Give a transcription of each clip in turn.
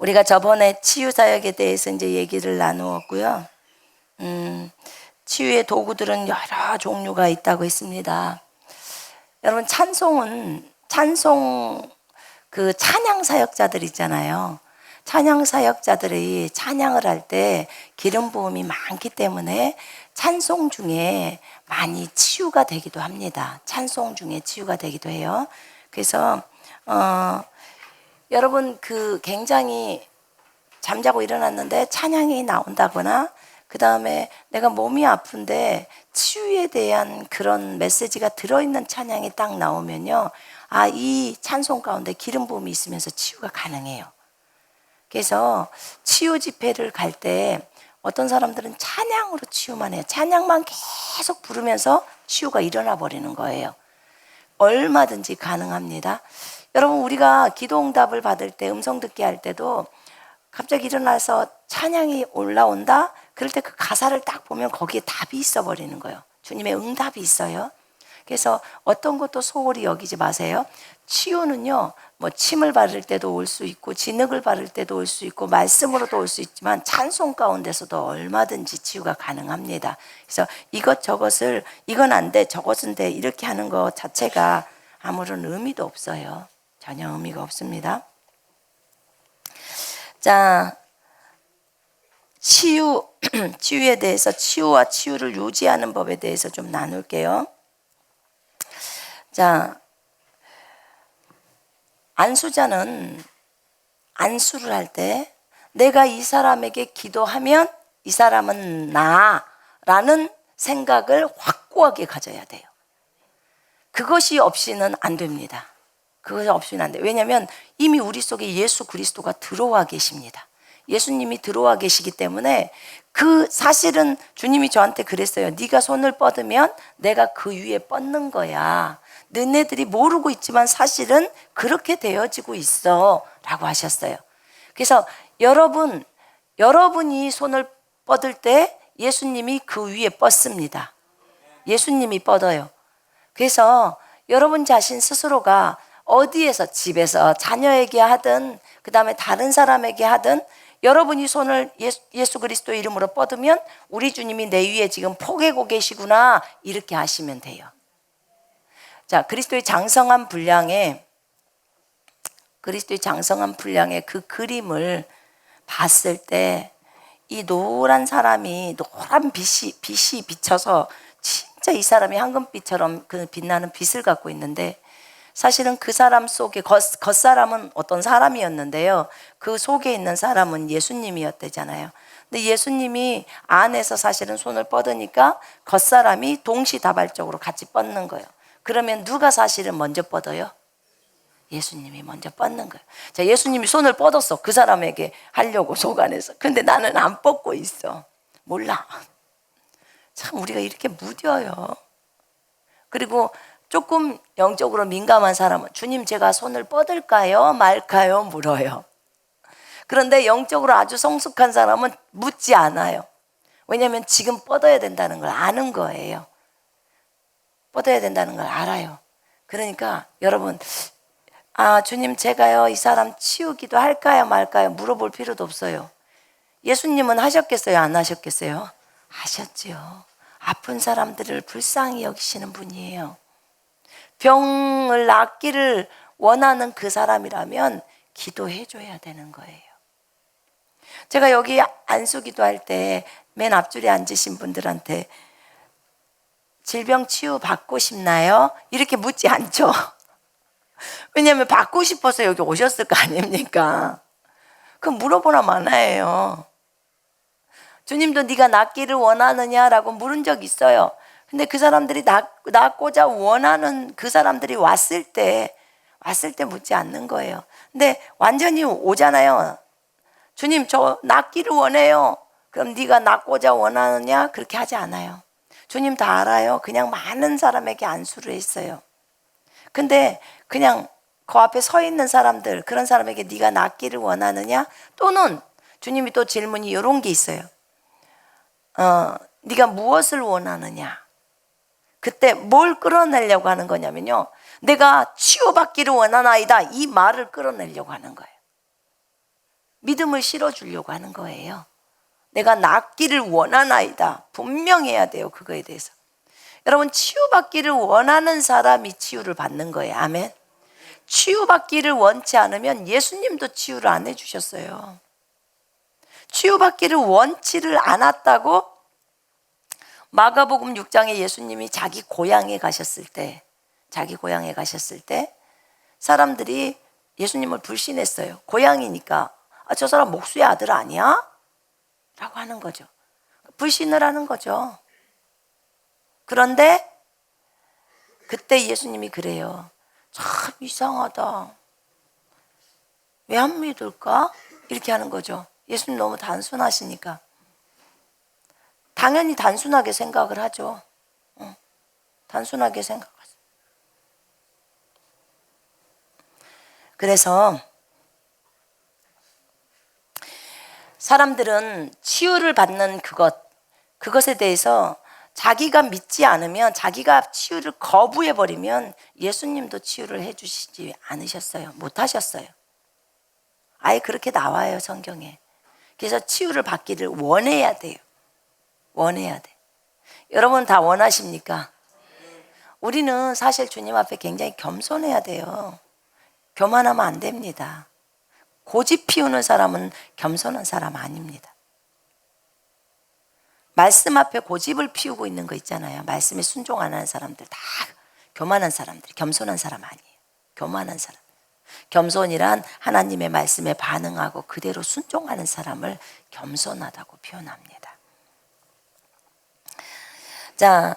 우리가 저번에 치유 사역에 대해서 이제 얘기를 나누었고요. 치유의 도구들은 여러 종류가 있다고 했습니다. 여러분, 찬송 그 찬양 사역자들 있잖아요. 찬양 사역자들이 찬양을 할 때 기름 부음이 많기 때문에 찬송 중에 많이 치유가 되기도 합니다. 찬송 중에 치유가 되기도 해요. 그래서 여러분, 그 굉장히 잠자고 일어났는데 찬양이 나온다거나, 그 다음에 내가 몸이 아픈데 치유에 대한 그런 메시지가 들어있는 찬양이 딱 나오면요, 이 찬송 가운데 기름 부음이 있으면서 치유가 가능해요. 그래서 치유 집회를 갈 때 어떤 사람들은 찬양으로 치유만 해요. 찬양만 계속 부르면서 치유가 일어나 버리는 거예요. 얼마든지 가능합니다. 여러분, 우리가 기도응답을 받을 때, 음성 듣기 할 때도 갑자기 일어나서 찬양이 올라온다? 그럴 때 그 가사를 딱 보면 거기에 답이 있어 버리는 거예요. 주님의 응답이 있어요. 그래서 어떤 것도 소홀히 여기지 마세요. 치유는요, 뭐 침을 바를 때도 올 수 있고, 진흙을 바를 때도 올 수 있고, 말씀으로도 올 수 있지만 찬송 가운데서도 얼마든지 치유가 가능합니다. 그래서 이것저것을 이건 안 돼, 저것은 돼, 이렇게 하는 것 자체가 아무런 의미도 없어요. 전혀 의미가 없습니다. 자, 치유에 대해서, 치유와 치유를 유지하는 법에 대해서 좀 나눌게요. 자, 안수자는 안수를 할 때 내가 이 사람에게 기도하면 이 사람은 나라는 생각을 확고하게 가져야 돼요. 그것이 없이는 안 됩니다. 그것이 없이는 안 돼요. 왜냐하면 이미 우리 속에 예수 그리스도가 들어와 계십니다. 예수님이 들어와 계시기 때문에, 그 사실은 주님이 저한테 그랬어요. 네가 손을 뻗으면 내가 그 위에 뻗는 거야. 너네들이 모르고 있지만 사실은 그렇게 되어지고 있어 라고 하셨어요. 그래서 여러분이 손을 뻗을 때 예수님이 그 위에 뻗습니다. 예수님이 뻗어요. 그래서 여러분 자신 스스로가 어디에서, 집에서 자녀에게 하든 그 다음에 다른 사람에게 하든 여러분이 손을 예수 그리스도 이름으로 뻗으면 우리 주님이 내 위에 지금 포개고 계시구나, 이렇게 하시면 돼요. 자, 그리스도의 장성한 분량의 그 그림을 봤을 때 이 노란 사람이, 노란 빛이 비쳐서 진짜 이 사람이 황금빛처럼 그 빛나는 빛을 갖고 있는데, 사실은 그 사람 속에 겉사람은 어떤 사람이었는데요, 그 속에 있는 사람은 예수님이었대잖아요. 근데 예수님이 안에서 사실은 손을 뻗으니까 겉사람이 동시다발적으로 같이 뻗는 거예요. 그러면 누가 사실은 먼저 뻗어요? 예수님이 먼저 뻗는 거예요. 자, 예수님이 손을 뻗었어, 그 사람에게 하려고 속 안에서. 근데 나는 안 뻗고 있어. 몰라. 참 우리가 이렇게 무뎌요. 그리고 조금 영적으로 민감한 사람은 주님, 제가 손을 뻗을까요 말까요 물어요. 그런데 영적으로 아주 성숙한 사람은 묻지 않아요. 왜냐하면 지금 뻗어야 된다는 걸 아는 거예요. 뻗어야 된다는 걸 알아요. 그러니까 여러분, 주님, 제가요 이 사람 치우기도 할까요 말까요 물어볼 필요도 없어요. 예수님은 하셨겠어요, 안 하셨겠어요? 하셨지요. 아픈 사람들을 불쌍히 여기시는 분이에요. 병을 낫기를 원하는 그 사람이라면 기도해 줘야 되는 거예요. 제가 여기 안수기도 할 때 맨 앞줄에 앉으신 분들한테 질병 치유 받고 싶나요? 이렇게 묻지 않죠. 왜냐하면 받고 싶어서 여기 오셨을 거 아닙니까? 그럼 물어보나 마나예요. 주님도 네가 낫기를 원하느냐라고 물은 적 있어요. 근데 그 사람들이 낫고자 원하는 그 사람들이 왔을 때 묻지 않는 거예요. 근데 완전히 오잖아요. 주님, 저 낫기를 원해요. 그럼 네가 낫고자 원하느냐? 그렇게 하지 않아요. 주님 다 알아요. 그냥 많은 사람에게 안수를 했어요. 근데 그냥 그 앞에 서 있는 사람들, 그런 사람에게 네가 낫기를 원하느냐? 또는 주님이 또 질문이 이런 게 있어요. 네가 무엇을 원하느냐? 그때 뭘 끌어내려고 하는 거냐면요, 내가 치유받기를 원하나이다, 이 말을 끌어내려고 하는 거예요. 믿음을 실어주려고 하는 거예요. 내가 낫기를 원하나이다. 분명해야 돼요. 그거에 대해서. 여러분, 치유받기를 원하는 사람이 치유를 받는 거예요. 아멘. 치유받기를 원치 않으면 예수님도 치유를 안 해주셨어요. 치유받기를 원치를 않았다고 마가복음 6장에 예수님이 자기 고향에 가셨을 때 사람들이 예수님을 불신했어요. 고향이니까 저 사람 목수의 아들 아니야? 라고 하는 거죠. 불신을 하는 거죠. 그런데 그때 예수님이 그래요. 참 이상하다. 왜 안 믿을까? 이렇게 하는 거죠. 예수님 너무 단순하시니까. 당연히 단순하게 생각을 하죠. 단순하게 생각하죠. 그래서 사람들은 치유를 받는 그것에 대해서 자기가 믿지 않으면, 자기가 치유를 거부해버리면 예수님도 치유를 해주시지 않으셨어요. 못하셨어요. 아예 그렇게 나와요, 성경에. 그래서 치유를 받기를 원해야 돼요. 원해야 돼. 여러분 다 원하십니까? 우리는 사실 주님 앞에 굉장히 겸손해야 돼요. 교만하면 안 됩니다. 고집 피우는 사람은 겸손한 사람 아닙니다. 말씀 앞에 고집을 피우고 있는 거 있잖아요. 말씀에 순종 안 하는 사람들 다 교만한 사람들, 겸손한 사람 아니에요. 교만한 사람. 겸손이란 하나님의 말씀에 반응하고 그대로 순종하는 사람을 겸손하다고 표현합니다. 자,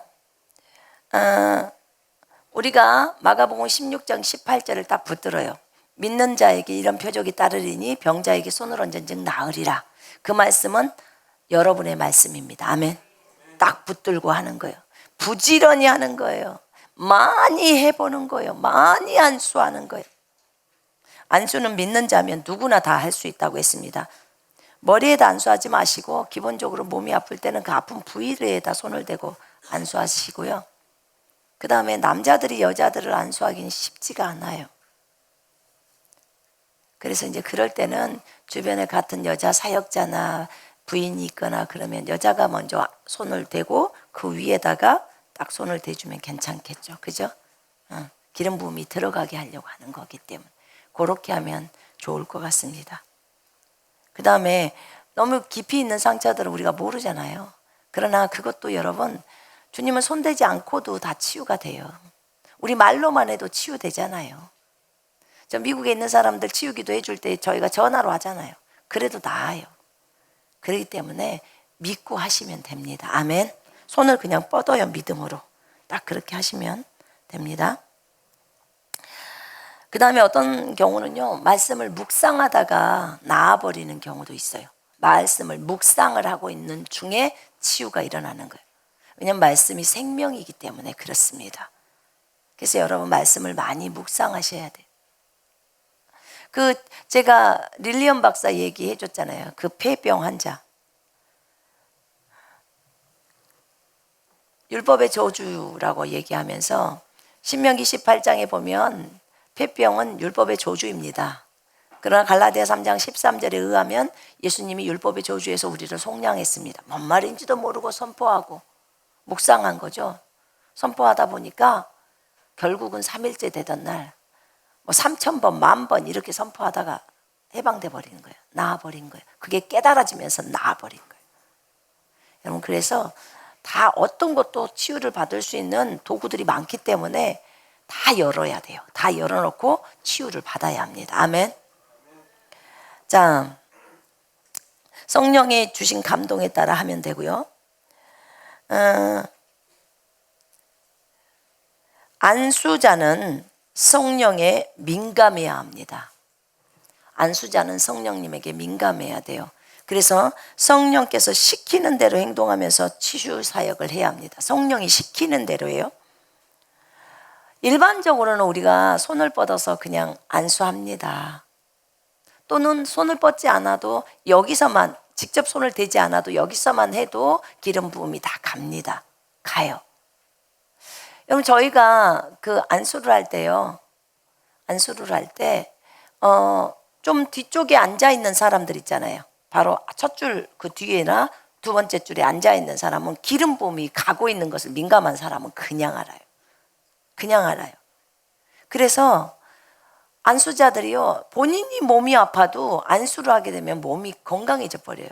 우리가 마가복음 16장 18절을 딱 붙들어요. 믿는 자에게 이런 표적이 따르리니 병자에게 손을 얹은 즉 나으리라. 그 말씀은 여러분의 말씀입니다. 아멘. 딱 붙들고 하는 거예요. 부지런히 하는 거예요. 많이 해보는 거예요. 많이 안수하는 거예요. 안수는 믿는 자면 누구나 다 할 수 있다고 했습니다. 머리에다 안수하지 마시고 기본적으로 몸이 아플 때는 그 아픈 부위에다 손을 대고 안수하시고요. 그 다음에 남자들이 여자들을 안수하기는 쉽지가 않아요. 그래서 이제 그럴 때는 주변에 같은 여자 사역자나 부인이 있거나 그러면 여자가 먼저 손을 대고 그 위에다가 딱 손을 대주면 괜찮겠죠. 그죠? 기름 부음이 들어가게 하려고 하는 거기 때문에 그렇게 하면 좋을 것 같습니다. 그 다음에 너무 깊이 있는 상처들은 우리가 모르잖아요. 그러나 그것도 여러분, 주님은 손대지 않고도 다 치유가 돼요. 우리 말로만 해도 치유되잖아요. 저 미국에 있는 사람들 치유기도 해줄 때 저희가 전화로 하잖아요. 그래도 나아요. 그렇기 때문에 믿고 하시면 됩니다. 아멘. 손을 그냥 뻗어요. 믿음으로. 딱 그렇게 하시면 됩니다. 그 다음에 어떤 경우는요, 말씀을 묵상하다가 나아버리는 경우도 있어요. 말씀을 묵상을 하고 있는 중에 치유가 일어나는 거예요. 왜냐하면 말씀이 생명이기 때문에 그렇습니다. 그래서 여러분 말씀을 많이 묵상하셔야 돼요. 제가 릴리엄 박사 얘기해 줬잖아요. 그 폐병 환자. 율법의 저주라고 얘기하면서 신명기 18장에 보면 폐병은 율법의 저주입니다. 그러나 갈라디아 3장 13절에 의하면 예수님이 율법의 저주에서 우리를 속량했습니다. 뭔 말인지도 모르고 선포하고 묵상한 거죠. 선포하다 보니까 결국은 3일째 되던 날 3,000번, 10,000번 이렇게 선포하다가 해방돼 버리는 거예요. 나아버린 거예요. 그게 깨달아지면서 나아버린 거예요. 여러분, 그래서 다 어떤 것도 치유를 받을 수 있는 도구들이 많기 때문에 다 열어야 돼요. 다 열어놓고 치유를 받아야 합니다. 아멘. 자, 성령의 주신 감동에 따라 하면 되고요. 안수자는 성령에 민감해야 합니다. 안수자는 성령님에게 민감해야 돼요. 그래서 성령께서 시키는 대로 행동하면서 치유 사역을 해야 합니다. 성령이 시키는 대로예요. 일반적으로는 우리가 손을 뻗어서 그냥 안수합니다. 또는 손을 뻗지 않아도 여기서만, 직접 손을 대지 않아도 여기서만 해도 기름 부음이 다 갑니다. 가요. 여러분, 저희가 그 안수를 할 때요. 안수를 할 때, 좀 뒤쪽에 앉아 있는 사람들 있잖아요. 바로 첫 줄 그 뒤에나 두 번째 줄에 앉아 있는 사람은 기름 부음이 가고 있는 것을 민감한 사람은 그냥 알아요. 그냥 알아요. 그래서 안수자들이요, 본인이 몸이 아파도 안수를 하게 되면 몸이 건강해져 버려요.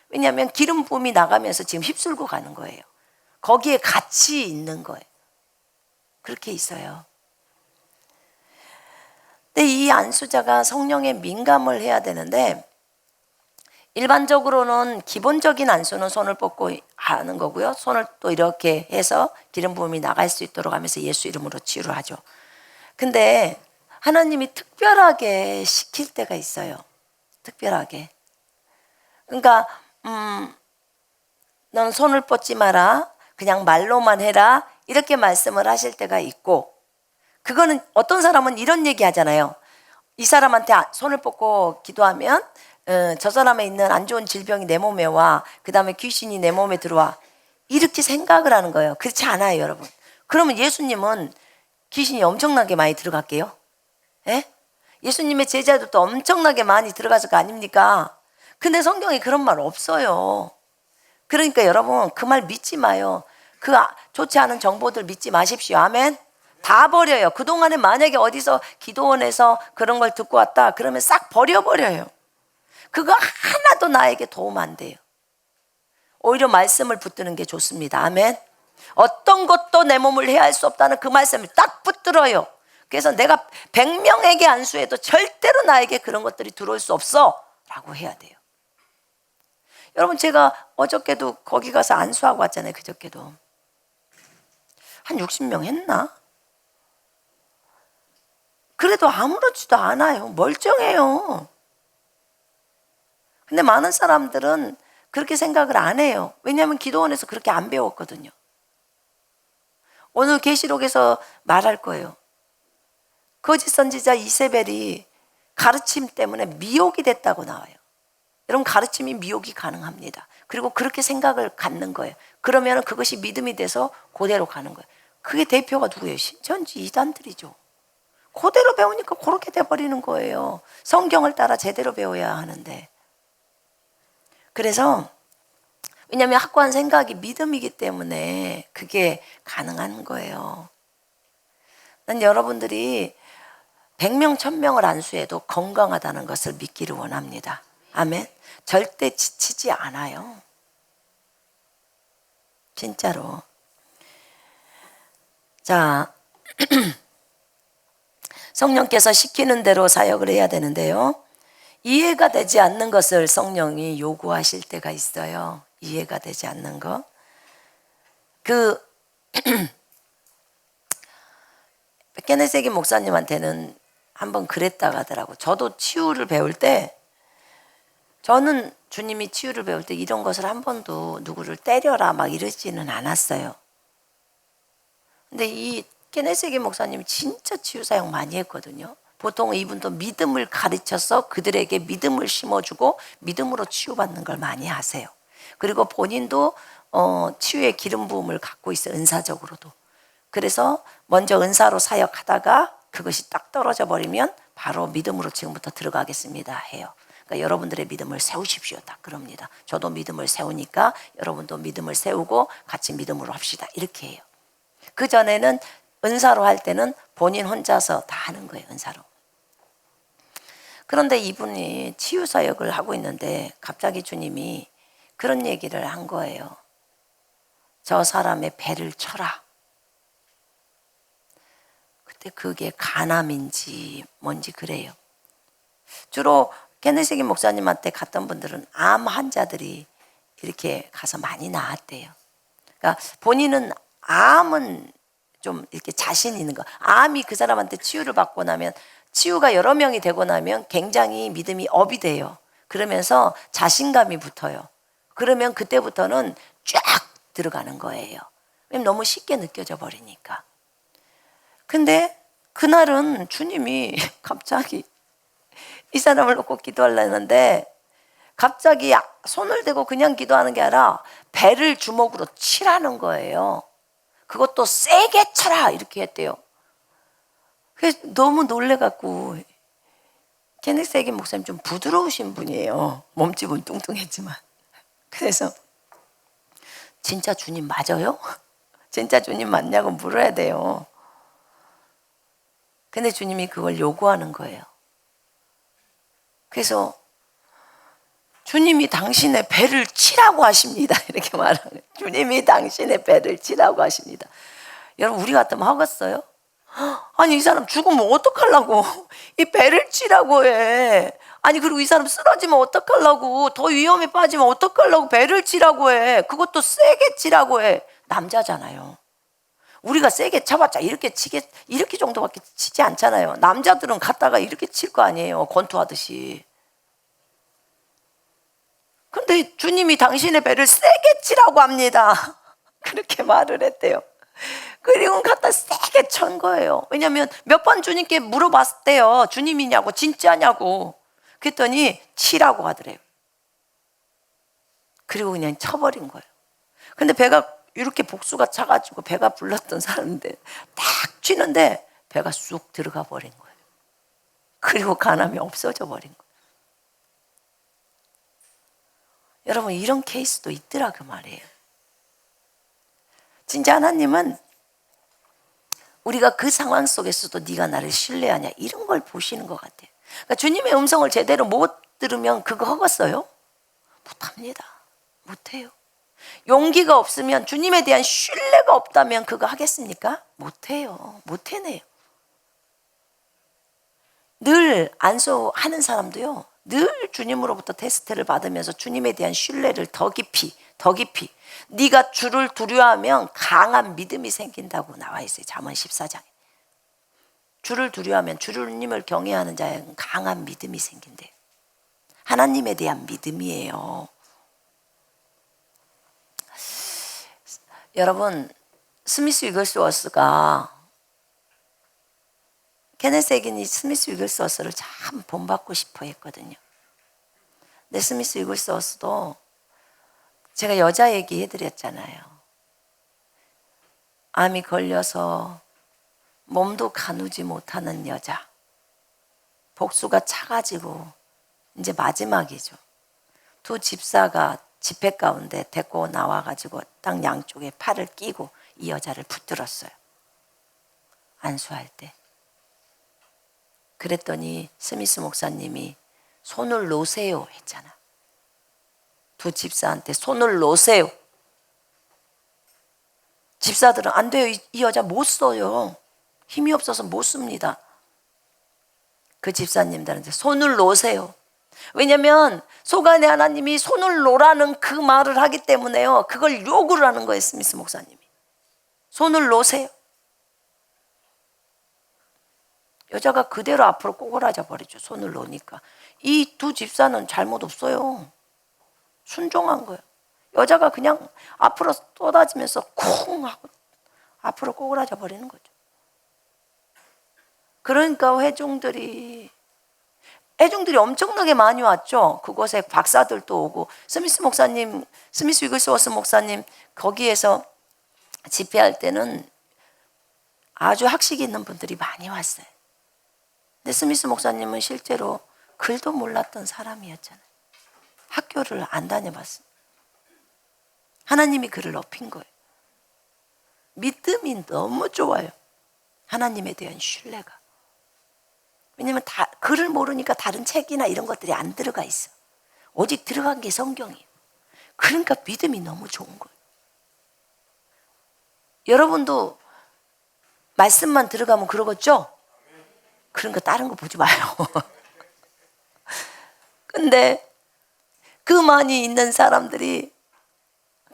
왜냐하면 기름 부음이 나가면서 지금 휩쓸고 가는 거예요. 거기에 같이 있는 거예요. 그렇게 있어요. 근데 이 안수자가 성령에 민감을 해야 되는데, 일반적으로는 기본적인 안수는 손을 뻗고 하는 거고요. 손을 또 이렇게 해서 기름 부음이 나갈 수 있도록 하면서 예수 이름으로 치유를 하죠. 근데 하나님이 특별하게 시킬 때가 있어요. 특별하게. 그러니까 넌 손을 뻗지 마라. 그냥 말로만 해라. 이렇게 말씀을 하실 때가 있고, 그거는 어떤 사람은 이런 얘기 하잖아요. 이 사람한테 손을 뻗고 기도하면 저 사람에 있는 안 좋은 질병이 내 몸에 와. 그 다음에 귀신이 내 몸에 들어와. 이렇게 생각을 하는 거예요. 그렇지 않아요, 여러분. 그러면 예수님은 귀신이 엄청나게 많이 들어갈게요. 예? 예수님의 제자들도 엄청나게 많이 들어가서 그 아닙니까? 근데 성경에 그런 말 없어요. 그러니까 여러분 그 말 믿지 마요. 그 좋지 않은 정보들 믿지 마십시오. 아멘. 다 버려요. 그동안에 만약에 어디서 기도원에서 그런 걸 듣고 왔다 그러면 싹 버려버려요. 그거 하나도 나에게 도움 안 돼요. 오히려 말씀을 붙드는 게 좋습니다. 아멘. 어떤 것도 내 몸을 해할 수 없다는 그 말씀을 딱 붙들어요. 그래서 내가 100명에게 안수해도 절대로 나에게 그런 것들이 들어올 수 없어 라고 해야 돼요. 여러분 제가 어저께도 거기 가서 안수하고 왔잖아요. 그저께도 한 60명 했나? 그래도 아무렇지도 않아요. 멀쩡해요. 근데 많은 사람들은 그렇게 생각을 안 해요. 왜냐하면 기도원에서 그렇게 안 배웠거든요. 오늘 계시록에서 말할 거예요. 거짓 선지자 이세벨이 가르침 때문에 미혹이 됐다고 나와요. 여러분 가르침이 미혹이 가능합니다. 그리고 그렇게 생각을 갖는 거예요. 그러면 그것이 믿음이 돼서 그대로 가는 거예요. 그게 대표가 누구예요? 신천지 이단들이죠. 그대로 배우니까 그렇게 돼버리는 거예요. 성경을 따라 제대로 배워야 하는데. 그래서 왜냐하면 확고한 생각이 믿음이기 때문에 그게 가능한 거예요. 난 여러분들이 100명, 1000명을 안수해도 건강하다는 것을 믿기를 원합니다. 아멘. 절대 지치지 않아요. 진짜로. 자, 성령께서 시키는 대로 사역을 해야 되는데요. 이해가 되지 않는 것을 성령이 요구하실 때가 있어요. 이해가 되지 않는 거. 케네세기 목사님한테는 한번 그랬다고 하더라고. 저도 치유를 배울 때, 저는 주님이 치유를 배울 때 이런 것을 한 번도 누구를 때려라 막 이러지는 않았어요. 근데 이 케네세기 목사님이 진짜 치유 사역 많이 했거든요. 보통 이분도 믿음을 가르쳐서 그들에게 믿음을 심어주고 믿음으로 치유받는 걸 많이 하세요. 그리고 본인도 치유의 기름 부음을 갖고 있어요. 은사적으로도. 그래서 먼저 은사로 사역하다가 그것이 딱 떨어져 버리면 바로 믿음으로 지금부터 들어가겠습니다 해요. 그러니까 여러분들의 믿음을 세우십시오. 딱 그럽니다. 저도 믿음을 세우니까 여러분도 믿음을 세우고 같이 믿음으로 합시다. 이렇게 해요. 그전에는 은사로 할 때는 본인 혼자서 다 하는 거예요. 은사로. 그런데 이분이 치유 사역을 하고 있는데 갑자기 주님이 그런 얘기를 한 거예요. 저 사람의 배를 쳐라. 그때 그게 간암인지 뭔지 그래요. 주로 케네세기 목사님한테 갔던 분들은 암 환자들이 이렇게 가서 많이 나았대요. 그러니까 본인은 암은 좀 이렇게 자신 있는 거. 암이 그 사람한테 치유를 받고 나면, 치유가 여러 명이 되고 나면 굉장히 믿음이 업이 돼요. 그러면서 자신감이 붙어요. 그러면 그때부터는 쫙 들어가는 거예요. 왜냐면 너무 쉽게 느껴져 버리니까. 근데 그날은 주님이 갑자기 이 사람을 놓고 기도하려는데 갑자기 손을 대고 그냥 기도하는 게 아니라 배를 주먹으로 치라는 거예요. 그것도 세게 쳐라 이렇게 했대요. 그래서 너무 놀래갖고 케네스 해긴 목사님 좀 부드러우신 분이에요. 몸집은 뚱뚱했지만. 그래서 진짜 주님 맞아요? 진짜 주님 맞냐고 물어야 돼요. 근데 주님이 그걸 요구하는 거예요. 그래서 주님이 당신의 배를 치라고 하십니다. 이렇게 말하는 거예요. 주님이 당신의 배를 치라고 하십니다. 여러분, 우리 같으면 하겠어요? 아니, 이 사람 죽으면 어떡하려고 이 배를 치라고 해. 아니, 그리고 이 사람 쓰러지면 어떡하려고, 더 위험에 빠지면 어떡하려고 배를 치라고 해. 그것도 세게 치라고 해. 남자잖아요. 우리가 세게 쳐봤자 이렇게 정도밖에 치지 않잖아요. 남자들은 갔다가 이렇게 칠 거 아니에요. 권투하듯이. 근데 주님이 당신의 배를 세게 치라고 합니다. 그렇게 말을 했대요. 그리고 갖다 세게 천 거예요. 왜냐하면 몇 번 주님께 물어봤대요. 주님이냐고, 진짜냐고. 그랬더니 치라고 하더래요. 그리고 그냥 쳐버린 거예요. 근데 배가 이렇게 복수가 차가지고 배가 불렀던 사람인데 딱 쥐는데 배가 쑥 들어가 버린 거예요. 그리고 간암이 없어져 버린 거예요. 여러분, 이런 케이스도 있더라 그 말이에요. 진짜 하나님은 우리가 그 상황 속에서도 네가 나를 신뢰하냐 이런 걸 보시는 것 같아요. 그러니까 주님의 음성을 제대로 못 들으면 그거 하겠어요? 못합니다. 못해요. 용기가 없으면, 주님에 대한 신뢰가 없다면 그거 하겠습니까? 못해요. 못 해내요. 늘 안수하는 사람도요, 늘 주님으로부터 테스트를 받으면서 주님에 대한 신뢰를 더 깊이 네가 주를 두려워하면 강한 믿음이 생긴다고 나와 있어요. 잠언 14장에. 주를 두려워하면, 주님을 경외하는 자에게는 강한 믿음이 생긴대요. 하나님에 대한 믿음이에요. 여러분, 스미스 위글스워스가, 케네스 해긴이 스미스 위글스워스를 참 본받고 싶어 했거든요. 근데 스미스 위글스워스도 제가 여자 얘기 해드렸잖아요. 암이 걸려서 몸도 가누지 못하는 여자. 복수가 차가지고 이제 마지막이죠. 두 집사가 집회 가운데 데리고 나와가지고 땅 양쪽에 팔을 끼고 이 여자를 붙들었어요. 안수할 때. 그랬더니 스미스 목사님이 손을 놓으세요 했잖아. 두 집사한테 손을 놓으세요. 집사들은 안 돼요. 이 여자 못 써요. 힘이 없어서 못 씁니다. 그 집사님들한테 손을 놓으세요. 왜냐하면 소간의 하나님이 손을 놓으라는 그 말을 하기 때문에요. 그걸 요구를 하는 거예요. 스미스 목사님이. 손을 놓으세요. 여자가 그대로 앞으로 꼬그라져 버리죠. 손을 놓으니까. 이 두 집사는 잘못 없어요. 순종한 거예요. 여자가 그냥 앞으로 쏟아지면서 쿵 하고 앞으로 꼬그라져 버리는 거죠. 그러니까 회중들이 엄청나게 많이 왔죠. 그곳에 박사들도 오고, 스미스 목사님, 스미스 위글스워스 목사님 거기에서 집회할 때는 아주 학식이 있는 분들이 많이 왔어요. 근데 스미스 목사님은 실제로 글도 몰랐던 사람이었잖아요. 학교를 안 다녀봤어요. 하나님이 그를 높인 거예요. 믿음이 너무 좋아요. 하나님에 대한 신뢰가. 왜냐면 글을 모르니까 다른 책이나 이런 것들이 안 들어가 있어. 오직 들어간 게 성경이에요. 그러니까 믿음이 너무 좋은 거예요. 여러분도 말씀만 들어가면 그러겠죠? 그러니까 다른 거 보지 마요. 근데 그 많이 있는 사람들이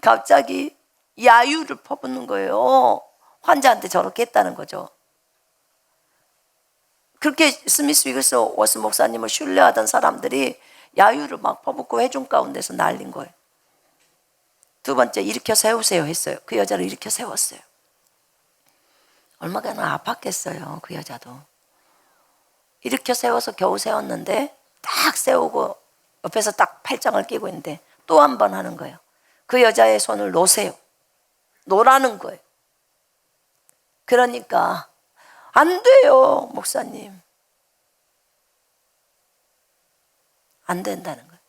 갑자기 야유를 퍼붓는 거예요. 환자한테 저렇게 했다는 거죠. 그렇게 스미스 위글스워스 목사님을 신뢰하던 사람들이 야유를 막 퍼붓고 회중 가운데서 날린 거예요. 두 번째, 일으켜 세우세요 했어요. 그 여자를 일으켜 세웠어요. 얼마나 아팠겠어요. 그 여자도. 일으켜 세워서 겨우 세웠는데 딱 세우고 옆에서 딱 팔짱을 끼고 있는데 또 한 번 하는 거예요. 그 여자의 손을 놓으세요. 놓으라는 거예요. 그러니까 안 돼요, 목사님. 안 된다는 거예요.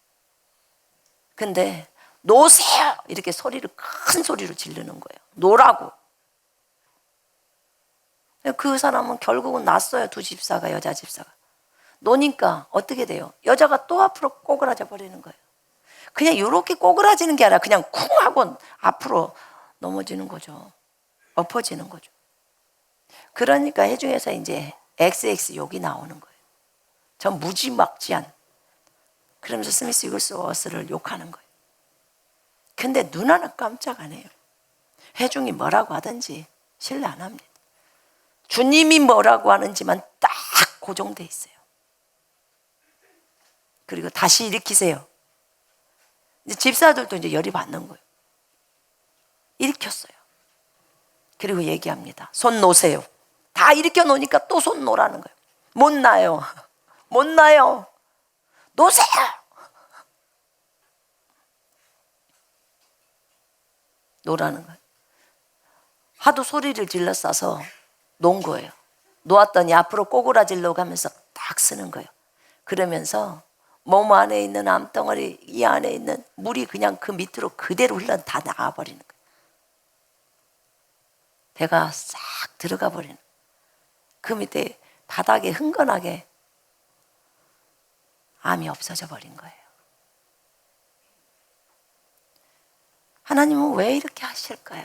근데 놓으세요! 이렇게 소리를 큰 소리로 지르는 거예요. 놓으라고. 그 사람은 결국은 났어요. 두 집사가, 여자 집사가. 노니까 어떻게 돼요? 여자가 또 앞으로 꼬그라져 버리는 거예요. 그냥 이렇게 꼬그라지는 게 아니라 그냥 쿵 하고 앞으로 넘어지는 거죠. 엎어지는 거죠. 그러니까 해중에서 이제 XX 욕이 나오는 거예요. 전 무지막지한. 그러면서 스미스 이글스워스를 욕하는 거예요. 근데 누나는 깜짝 안 해요. 해중이 뭐라고 하든지 신뢰 안 합니다. 주님이 뭐라고 하는지만 딱 고정돼 있어요. 그리고 다시 일으키세요. 이제 집사들도 이제 열이 받는 거예요. 일으켰어요. 그리고 얘기합니다. 손 놓으세요. 다 일으켜 놓으니까 또 손 놓으라는 거예요. 못 놔요. 못 놔요. 놓으세요. 놓으라는 거예요. 하도 소리를 질러싸서 놓은 거예요. 놓았더니 앞으로 꼬그라지려고 하면서 딱 쓰는 거예요. 그러면서 몸 안에 있는 암덩어리, 이 안에 있는 물이 그냥 그 밑으로 그대로 흘러 다 나가버리는 거예요. 배가 싹 들어가 버리는. 그 밑에 바닥에 흥건하게 암이 없어져 버린 거예요. 하나님은 왜 이렇게 하실까요?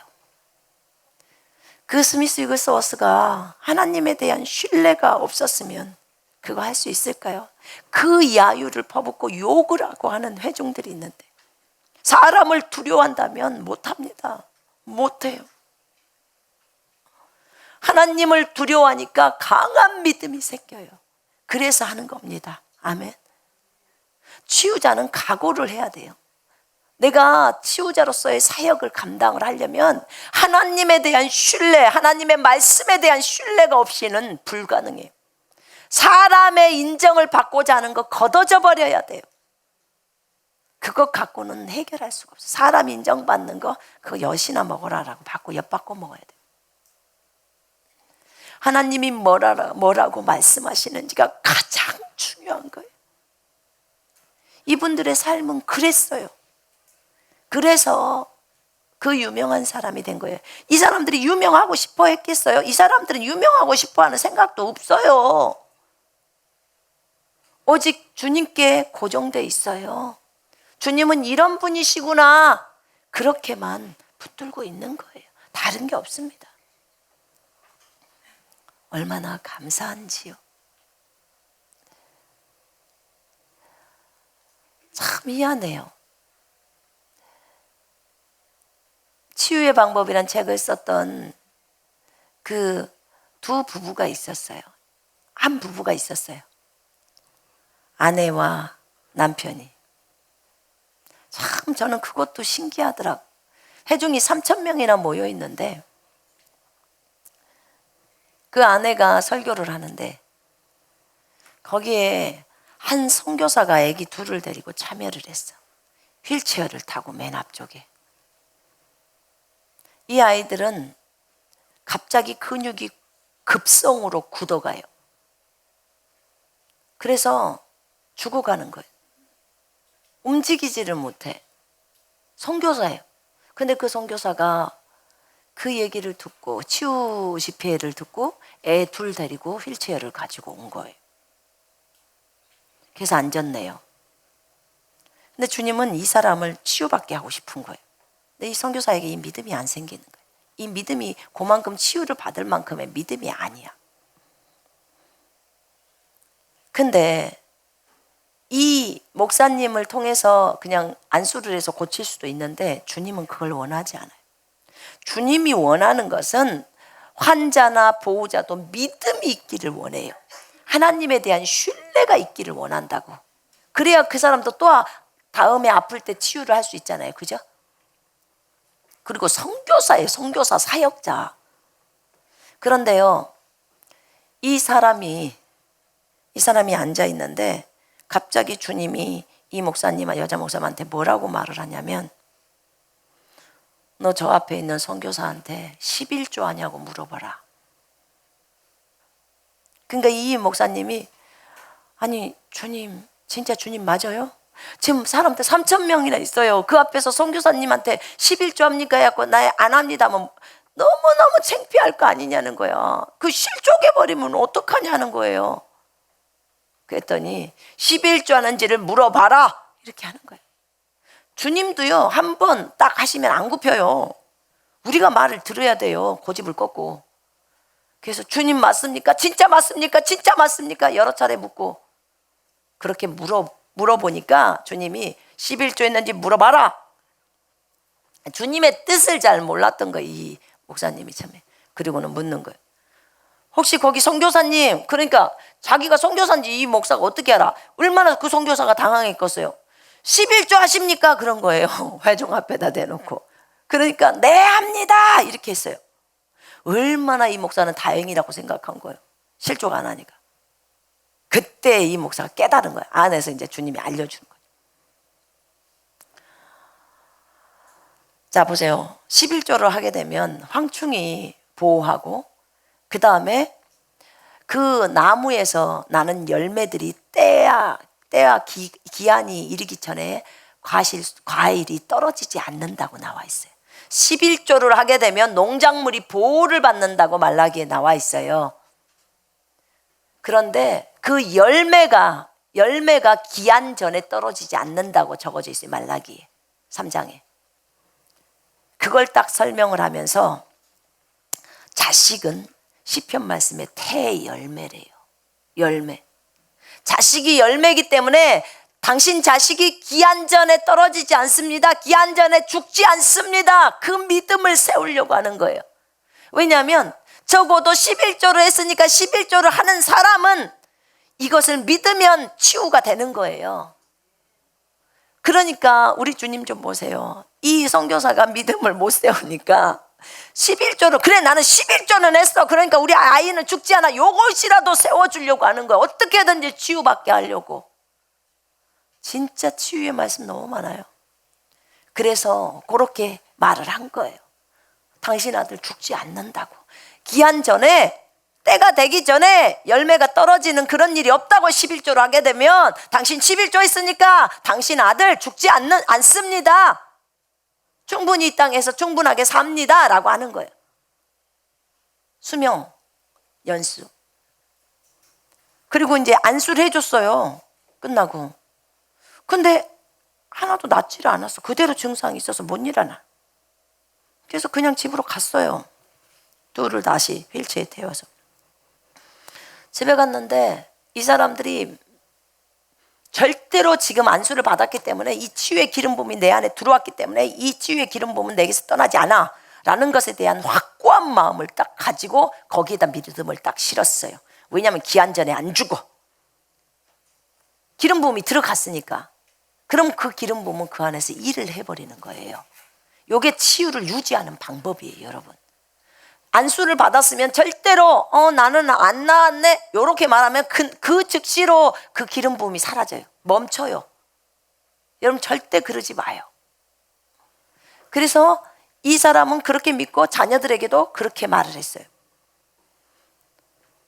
그 스미스 이글스워스가 하나님에 대한 신뢰가 없었으면 그거 할 수 있을까요? 그 야유를 퍼붓고 욕을 하고 하는 회중들이 있는데 사람을 두려워한다면 못합니다. 못해요. 하나님을 두려워하니까 강한 믿음이 생겨요. 그래서 하는 겁니다. 아멘. 치유자는 각오를 해야 돼요. 내가 치유자로서의 사역을 감당을 하려면 하나님에 대한 신뢰, 하나님의 말씀에 대한 신뢰가 없이는 불가능해요. 사람의 인정을 받고자 하는 거 걷어져 버려야 돼요. 그것 갖고는 해결할 수가 없어요. 사람 인정받는 거 그거 엿이나 먹어라라고 받고 엿받고 먹어야 돼요. 하나님이 뭐라고 말씀하시는지가 가장 중요한 거예요. 이분들의 삶은 그랬어요. 그래서 그 유명한 사람이 된 거예요. 이 사람들이 유명하고 싶어 했겠어요? 이 사람들은 유명하고 싶어 하는 생각도 없어요. 오직 주님께 고정돼 있어요. 주님은 이런 분이시구나. 그렇게만 붙들고 있는 거예요. 다른 게 없습니다. 얼마나 감사한지요. 참 미안해요. 치유의 방법이란 책을 썼던 그 두 부부가 있었어요. 한 부부가 있었어요. 아내와 남편이. 참 저는 그것도 신기하더라고요. 회중이 3,000명이나 모여 있는데 그 아내가 설교를 하는데 거기에 한 선교사가 아기 둘을 데리고 참여를 했어. 휠체어를 타고 맨 앞쪽에. 이 아이들은 갑자기 근육이 급성으로 굳어가요. 그래서 죽어가는 거예요. 움직이지를 못해. 선교사예요. 근데 그 선교사가 그 얘기를 듣고 치유 집회를 듣고 애 둘 데리고 휠체어를 가지고 온 거예요. 그래서 앉았네요. 근데 주님은 이 사람을 치유받게 하고 싶은 거예요. 근데 이 선교사에게 이 믿음이 안 생기는 거예요. 이 믿음이 그만큼 치유를 받을 만큼의 믿음이 아니야. 근데 이 목사님을 통해서 그냥 안수를 해서 고칠 수도 있는데 주님은 그걸 원하지 않아요. 주님이 원하는 것은 환자나 보호자도 믿음이 있기를 원해요. 하나님에 대한 신뢰가 있기를 원한다고. 그래야 그 사람도 또 다음에 아플 때 치유를 할 수 있잖아요. 그죠? 그리고 선교사예요. 선교사 사역자. 그런데요, 이 사람이 앉아 있는데 갑자기 주님이 이 목사님과 여자 목사님한테 뭐라고 말을 하냐면 너 저 앞에 있는 선교사한테 11조 하냐고 물어봐라. 그러니까 이 목사님이 아니 주님 진짜 주님 맞아요? 지금 사람들 3,000명이나 있어요. 그 앞에서 선교사님한테 11조 합니까? 해갖고 나 안 합니다 하면 너무너무 창피할 거 아니냐는 거야. 그 실족해버리면 어떡하냐는 거예요. 그랬더니 11조 하는지를 물어봐라 이렇게 하는 거예요. 주님도요, 한 번 딱 하시면 안 굽혀요. 우리가 말을 들어야 돼요. 고집을 꺾고. 그래서 주님 맞습니까? 진짜 맞습니까? 진짜 맞습니까? 여러 차례 묻고 그렇게 물어보니까 주님이 11조 했는지 물어봐라. 주님의 뜻을 잘 몰랐던 거예요, 이 목사님이 참에. 그리고는 묻는 거예요. 혹시 거기 선교사님, 그러니까 자기가 선교사인지 이 목사가 어떻게 알아? 얼마나 그 선교사가 당황했겠어요. 11조 하십니까? 그런 거예요. 회중 앞에다 대놓고. 그러니까 네 합니다 이렇게 했어요. 얼마나 이 목사는 다행이라고 생각한 거예요. 실족 안 하니까. 그때 이 목사가 깨달은 거예요. 안에서 이제 주님이 알려주는 거예요. 자 보세요. 11조를 하게 되면 황충이 보호하고, 그 다음에 그 나무에서 나는 열매들이 때와 기한이 이르기 전에 과일이 떨어지지 않는다고 나와 있어요. 11조를 하게 되면 농작물이 보호를 받는다고 말라기에 나와 있어요. 그런데 그 열매가 기한 전에 떨어지지 않는다고 적어져 있어요. 말라기 3장에. 그걸 딱 설명을 하면서 자식은 시편 말씀에 태의 열매래요. 열매. 자식이 열매이기 때문에 당신 자식이 기한 전에 떨어지지 않습니다. 기한 전에 죽지 않습니다. 그 믿음을 세우려고 하는 거예요. 왜냐하면 적어도 11조를 했으니까 11조를 하는 사람은 이것을 믿으면 치유가 되는 거예요. 그러니까 우리 주님 좀 보세요. 이 선교사가 믿음을 못 세우니까 11조를, 그래 나는 11조는 했어. 그러니까 우리 아이는 죽지 않아. 요것이라도 세워주려고 하는 거야. 어떻게든지 치유받게 하려고. 진짜 치유의 말씀 너무 많아요. 그래서 그렇게 말을 한 거예요. 당신 아들 죽지 않는다고. 기한 전에, 때가 되기 전에 열매가 떨어지는 그런 일이 없다고 11조를 하게 되면 당신 11조 했으니까 당신 아들 죽지 않습니다. 충분히 이 땅에서 충분하게 삽니다 라고 하는 거예요. 수명, 연수. 그리고 이제 안수를 해줬어요. 끝나고. 근데 하나도 낫지를 않았어. 그대로 증상이 있어서 못 일어나. 그래서 그냥 집으로 갔어요. 둘을 다시 휠체어에 태워서. 집에 갔는데 이 사람들이 절대로 지금 안수를 받았기 때문에 이 치유의 기름 부음이 내 안에 들어왔기 때문에 이 치유의 기름 부음은 내게서 떠나지 않아 라는 것에 대한 확고한 마음을 딱 가지고 거기에다 믿음을 딱 실었어요. 왜냐하면 기한 전에 안 죽어. 기름 부음이 들어갔으니까. 그럼 그 기름 부음은 그 안에서 일을 해버리는 거예요. 이게 치유를 유지하는 방법이에요, 여러분. 안수를 받았으면 절대로 나는 안 나았네 이렇게 말하면 그 즉시로 그 기름 부음이 사라져요. 멈춰요. 여러분 절대 그러지 마요. 그래서 이 사람은 그렇게 믿고 자녀들에게도 그렇게 말을 했어요.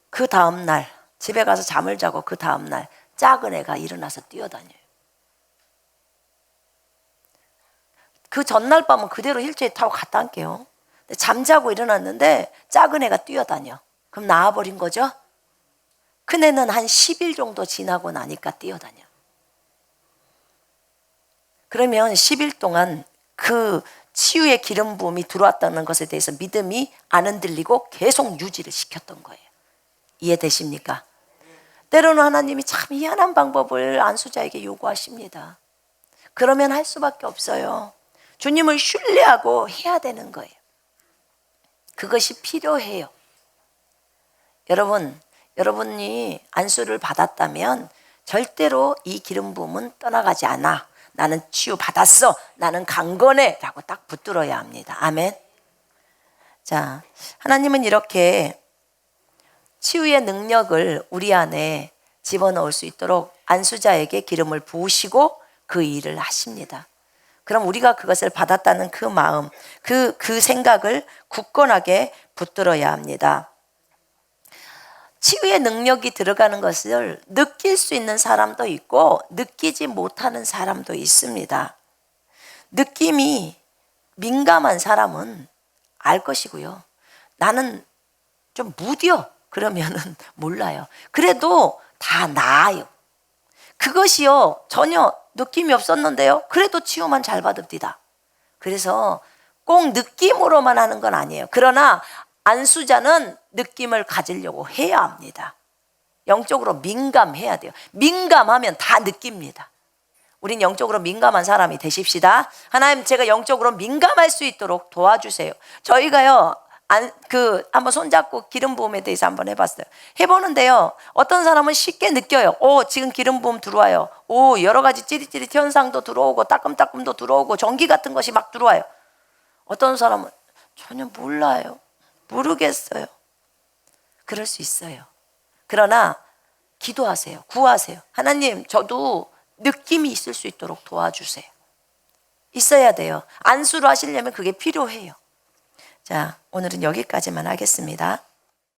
그 다음날 집에 가서 잠을 자고 그 다음날 작은 애가 일어나서 뛰어다녀요. 그 전날 밤은 그대로 휠체어 타고 갔다 올게요. 잠자고 일어났는데 작은 애가 뛰어다녀. 그럼 나와버린 거죠? 큰 애는 한 10일 정도 지나고 나니까 뛰어다녀. 그러면 10일 동안 그 치유의 기름 부음이 들어왔다는 것에 대해서 믿음이 안 흔들리고 계속 유지를 시켰던 거예요. 이해되십니까? 때로는 하나님이 참 희한한 방법을 안수자에게 요구하십니다. 그러면 할 수밖에 없어요. 주님을 신뢰하고 해야 되는 거예요. 그것이 필요해요. 여러분이 안수를 받았다면 절대로 이 기름 부음은 떠나가지 않아. 나는 치유 받았어. 나는 강건해. 라고 딱 붙들어야 합니다. 아멘. 자, 하나님은 이렇게 치유의 능력을 우리 안에 집어넣을 수 있도록 안수자에게 기름을 부으시고 그 일을 하십니다. 그럼 우리가 그것을 받았다는 그 마음, 그 생각을 굳건하게 붙들어야 합니다. 치유의 능력이 들어가는 것을 느낄 수 있는 사람도 있고 느끼지 못하는 사람도 있습니다. 느낌이 민감한 사람은 알 것이고요. 나는 좀 무뎌 그러면은 몰라요. 그래도 다 나아요. 그것이요 전혀 느낌이 없었는데요, 그래도 치유만 잘 받읍니다. 그래서 꼭 느낌으로만 하는 건 아니에요. 그러나 안수자는 느낌을 가지려고 해야 합니다. 영적으로 민감해야 돼요. 민감하면 다 느낍니다. 우린 영적으로 민감한 사람이 되십시다. 하나님, 제가 영적으로 민감할 수 있도록 도와주세요. 저희가요 한번 손잡고 기름 부음에 대해서 한번 해봤어요. 해보는데요, 어떤 사람은 쉽게 느껴요. 지금 기름 부음 들어와요. 여러 가지 찌릿찌릿 현상도 들어오고 따끔따끔도 들어오고 전기 같은 것이 막 들어와요. 어떤 사람은 전혀 몰라요. 모르겠어요. 그럴 수 있어요. 그러나 기도하세요. 구하세요. 하나님, 저도 느낌이 있을 수 있도록 도와주세요. 있어야 돼요. 안수로 하시려면 그게 필요해요. 자, 오늘은 여기까지만 하겠습니다.